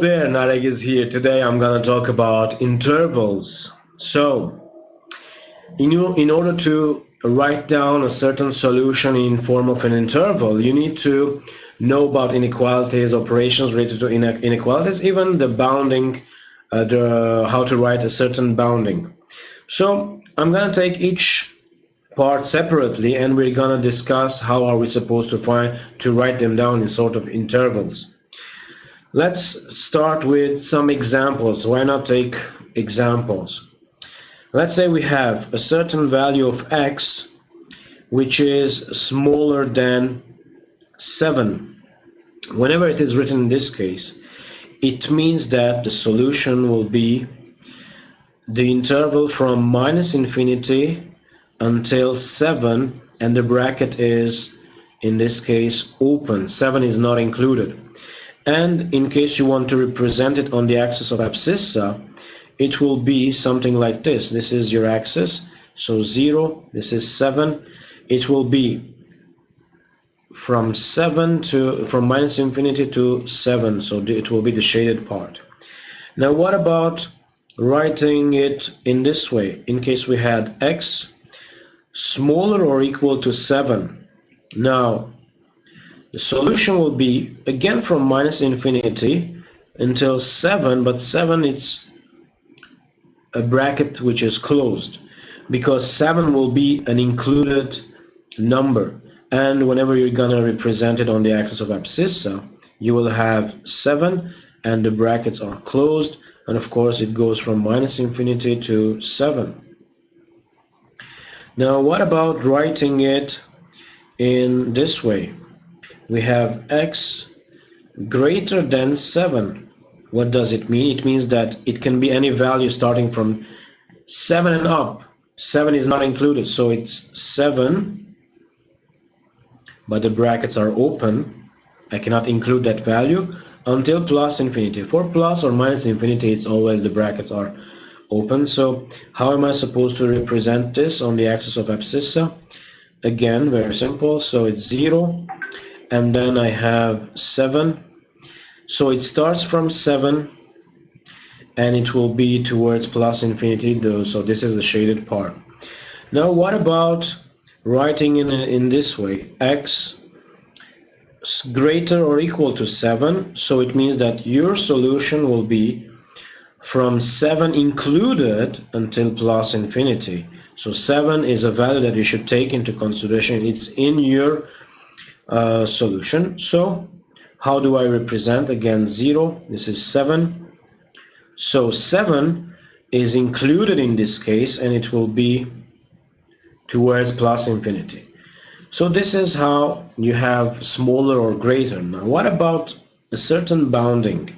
there, Narek is here. Today I'm gonna talk about intervals. So, in order to write down a certain solution in form of an interval, you need to know about inequalities, operations related to inequalities, even the bounding, how to write a certain bounding. So, I'm gonna take each part separately, and we're gonna discuss how are we supposed to write them down in sort of intervals. Let's start with some examples. Why not take examples? Let's say we have a certain value of x which is smaller than 7. Whenever it is written in this case, it means that the solution will be the interval from minus infinity until 7, and the bracket is, in this case, open. 7 is not included. And in case you want to represent it on the axis of abscissa, it will be something like this. This is your axis, so 0, this is 7. It will be from minus infinity to 7, so it will be the shaded part. Now what about writing it in this way? In case we had x smaller or equal to 7. Now the solution will be again from minus infinity until 7, but 7 is a bracket which is closed, because 7 will be an included number, and whenever you're gonna represent it on the axis of abscissa, you will have 7 and the brackets are closed, and of course it goes from minus infinity to 7. Now what about writing it in this way? We have x greater than 7. What does it mean? It means that it can be any value starting from 7 and up. 7 is not included, so it's 7, but the brackets are open. I cannot include that value until plus infinity. For plus or minus infinity, it's always the brackets are open. So how am I supposed to represent this on the axis of abscissa? Again, very simple. So it's 0. And then I have 7, so it starts from 7 and it will be towards plus infinity, so this is the shaded part. Now what about writing in this way? X greater or equal to 7, so it means that your solution will be from 7 included until plus infinity. So 7 is a value that you should take into consideration. It's in your solution. So how do I represent? Again, 0, this is 7, so 7 is included in this case and it will be towards plus infinity. So this is how you have smaller or greater. Now what about a certain bounding?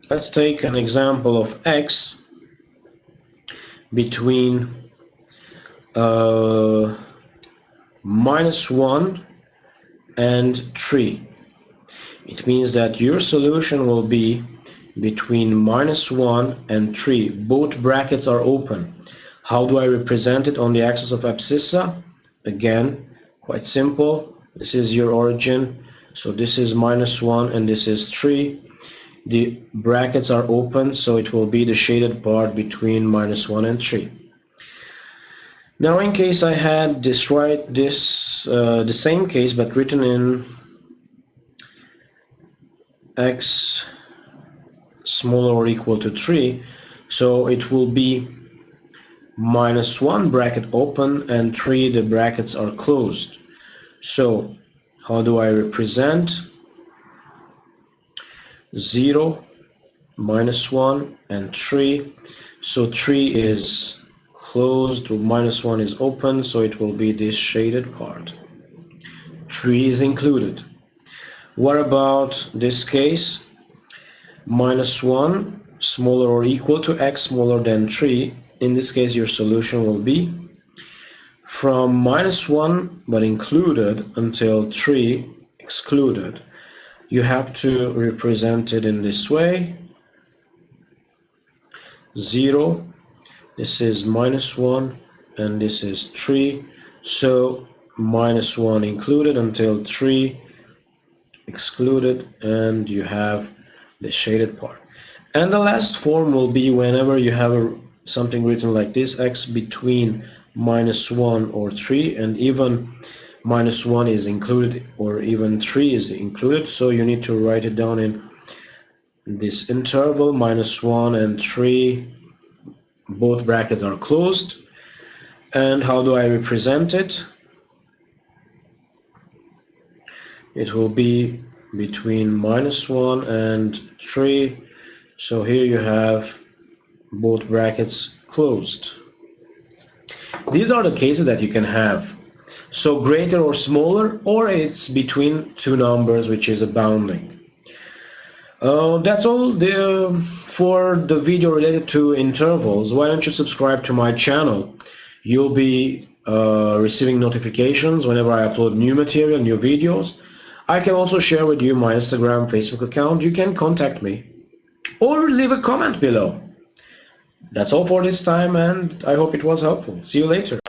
Let's take an example of x between minus 1 and 3. It means that your solution will be between minus 1 and 3. Both brackets are open. How do I represent it on the axis of abscissa? Again, quite simple. This is your origin, so this is minus 1 and this is 3. The brackets are open, so it will be the shaded part between minus 1 and 3. Now in case I had the same case but written in x smaller or equal to 3, so it will be minus 1 bracket open and 3 the brackets are closed. So how do I represent? 0, minus 1 and 3, so 3 is closed, minus 1 is open, so it will be this shaded part. 3 is included. What about this case? Minus 1 smaller or equal to x smaller than 3. In this case your solution will be from minus 1 but included until 3 excluded. You have to represent it in this way. 0, this is minus 1 and this is 3, so minus 1 included until 3 excluded, and you have the shaded part. And the last form will be whenever you have something written like this, x between -1 or 3, and even -1 is included, or even 3 is included, so you need to write it down in this interval. -1 and 3, both brackets are closed. And how do I represent it? It will be between -1 and 3, so here you have both brackets closed. These are the cases that you can have. So greater or smaller, or it's between two numbers, which is a bounding. That's all for the video related to intervals. Why don't you subscribe to my channel? You'll be receiving notifications whenever I upload new material, new videos. I can also share with you my Instagram, Facebook account. You can contact me or leave a comment below. That's all for this time, and I hope it was helpful. See you later.